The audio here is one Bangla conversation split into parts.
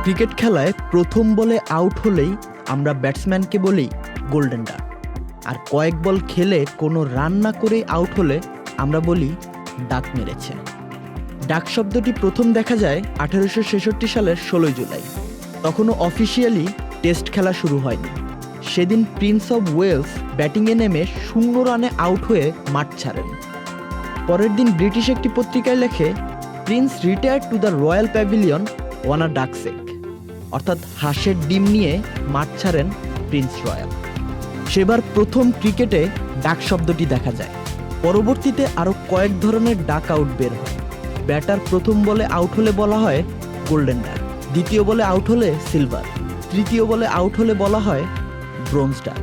ক্রিকেট খেলায় প্রথম বলে আউট হলেই আমরা ব্যাটসম্যানকে বলি গোল্ডেন ডাক, আর কয়েক বল খেলে কোনো রান না করে আউট হলে আমরা বলি ডাক মেরেছে। ডাক শব্দটি প্রথম দেখা যায় 1866 সালের 16 জুলাই। তখনও অফিসিয়ালি টেস্ট খেলা শুরু হয়নি। সেদিন প্রিন্স অব ওয়েলস ব্যাটিংয়ে নেমে 0 রানে আউট হয়ে মাঠ ছাড়েন। পরের দিন ব্রিটিশ একটি পত্রিকায় লেখে, prince retired to the royal pavilion on a duck's egg, অর্থাৎ হাঁসের ডিম নিয়ে মাঠ ছাড়েন প্রিন্স রয়্যাল। সেবার প্রথম ক্রিকেটে ডাক শব্দটি দেখা যায়। পরবর্তীতে আরও কয়েক ধরনের ডাক আউট বের হয়। ব্যাটার প্রথম বলে আউট হলে বলা হয় গোল্ডেন ডাক, দ্বিতীয় বলে আউট হলে সিলভার, তৃতীয় বলে আউট হলে বলা হয় ব্রোঞ্জ ডাক।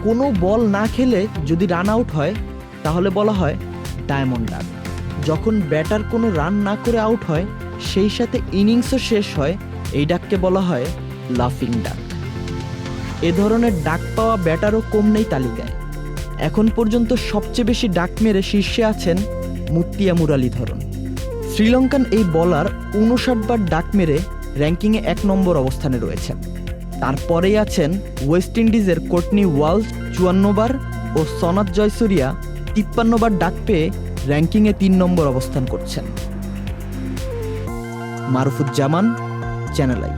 কোনো বল না খেলে যদি রান আউট হয় তাহলে বলা হয় ডায়মন্ড ডাক। যখন ব্যাটার কোনো রান না করে আউট হয়, সেই সাথে ইনিংসও শেষ হয়, এই ডাককে বলা হয় লাফিং ডাক। এ ধরনের ডাক পাওয়া ব্যাটারও কম নেই তালিকায়। এখন পর্যন্ত সবচেয়ে বেশি ডাক মেরে শীর্ষে আছেন মুত্তিয়া মুরালীধরন। শ্রীলঙ্কান এই বলার 59 বার ডাক মেরে র্যাঙ্কিংয়ে 1 নম্বর অবস্থানে রয়েছেন। তারপরেই আছেন ওয়েস্ট ইন্ডিজের কোর্টনি ওয়ালশ 54 বার ও সনাথ জয়সুরিয়া 53 বার ডাক পেয়ে র্যাঙ্কিংয়ে 3 নম্বর অবস্থান করছেন। মারুফুজ্জামান, চ্যানেল আই।